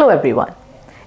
Hello everyone.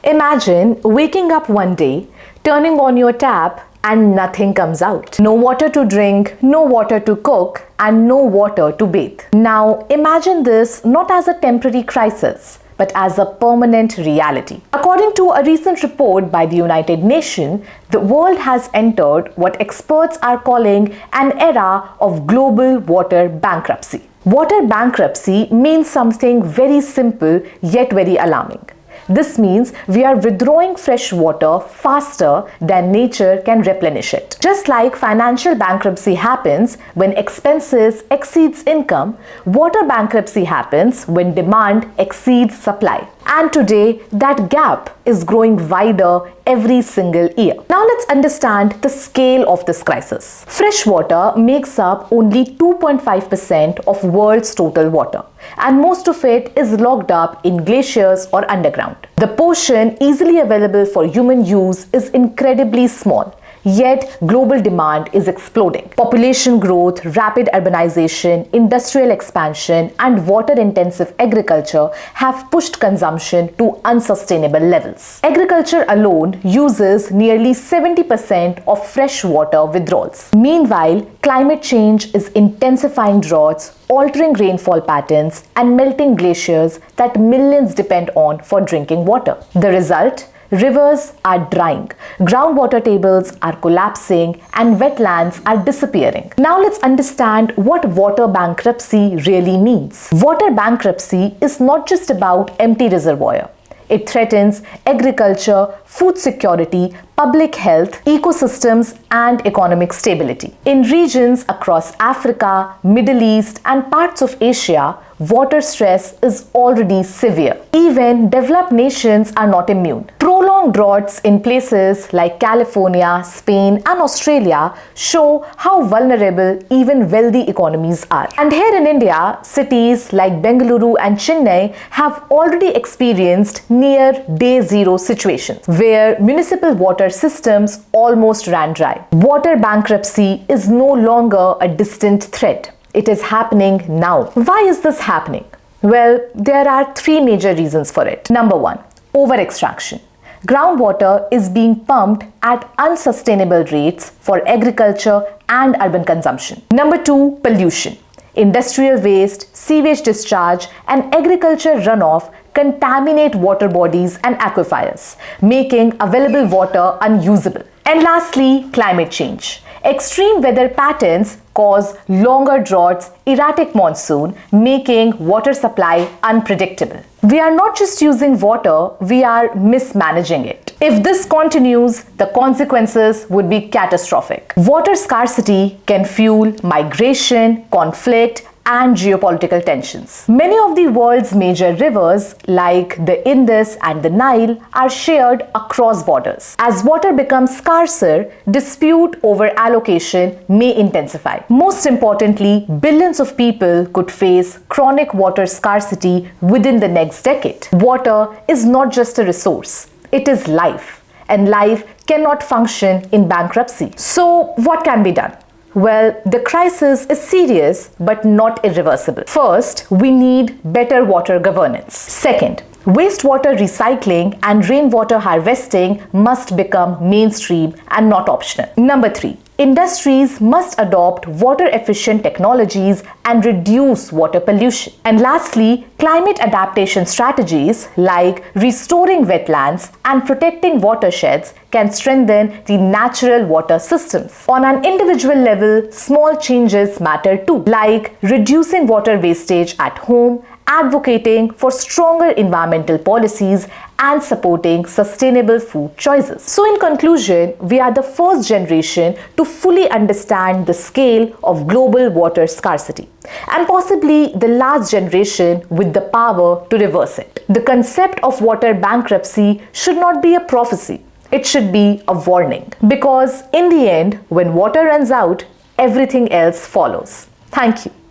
Imagine waking up one day, turning on your tap and nothing comes out. No water to drink, no water to cook, and no water to bathe. Now imagine this not as a temporary crisis, but as a permanent reality. According to a recent report by the United Nations, the world has entered what experts are calling an era of global water bankruptcy. Water bankruptcy means something very simple yet very alarming. This means we are withdrawing fresh water faster than nature can replenish it. Just like financial bankruptcy happens when expenses exceeds income, water bankruptcy happens when demand exceeds supply. And today, that gap is growing wider every single year. Now let's understand the scale of this crisis. Fresh water makes up only 2.5% of world's total water, and most of it is locked up in glaciers or underground. The portion easily available for human use is incredibly small. Yet, global demand is exploding. Population growth, rapid urbanization, industrial expansion, and water-intensive agriculture have pushed consumption to unsustainable levels. Agriculture alone uses nearly 70% of fresh water withdrawals. Meanwhile, climate change is intensifying droughts, altering rainfall patterns, and melting glaciers that millions depend on for drinking water. The result? Rivers are drying, groundwater tables are collapsing, and wetlands are disappearing. Now let's understand what water bankruptcy really means. Water bankruptcy is not just about empty reservoir. It threatens agriculture, food security, public health, ecosystems, and economic stability. In regions across Africa, Middle East, and parts of Asia, water stress is already severe. Even developed nations are not immune. Prolonged droughts in places like California, Spain, and Australia show how vulnerable even wealthy economies are. And here in India, cities like Bengaluru and Chennai have already experienced near day zero situations where municipal water systems almost ran dry. Water bankruptcy is no longer a distant threat. It is happening now. Why is this happening? Well, there are three major reasons for it. Number one, over-extraction. Groundwater is being pumped at unsustainable rates for agriculture and urban consumption. Number two, pollution. Industrial waste, sewage discharge, and agriculture runoff contaminate water bodies and aquifers, making available water unusable. And lastly, climate change. Extreme weather patterns cause longer droughts, erratic monsoon, making water supply unpredictable. We are not just using water, we are mismanaging it. If this continues, the consequences would be catastrophic. Water scarcity can fuel migration, conflict, and geopolitical tensions. Many of the world's major rivers, like the Indus and the Nile, are shared across borders. As water becomes scarcer, dispute over allocation may intensify. Most importantly, billions of people could face chronic water scarcity within the next decade. Water is not just a resource, it is life, and life cannot function in bankruptcy. So, what can be done? Well, the crisis is serious but not irreversible. First, we need better water governance. Second, wastewater recycling and rainwater harvesting must become mainstream and not optional. Number three, industries must adopt water-efficient technologies and reduce water pollution. And lastly, climate adaptation strategies like restoring wetlands and protecting watersheds can strengthen the natural water systems. On an individual level, small changes matter too, like reducing water wastage at home, advocating for stronger environmental policies, and supporting sustainable food choices. So in conclusion, we are the first generation to fully understand the scale of global water scarcity, and possibly the last generation with the power to reverse it. The concept of water bankruptcy should not be a prophecy. It should be a warning. Because in the end, when water runs out, everything else follows. Thank you.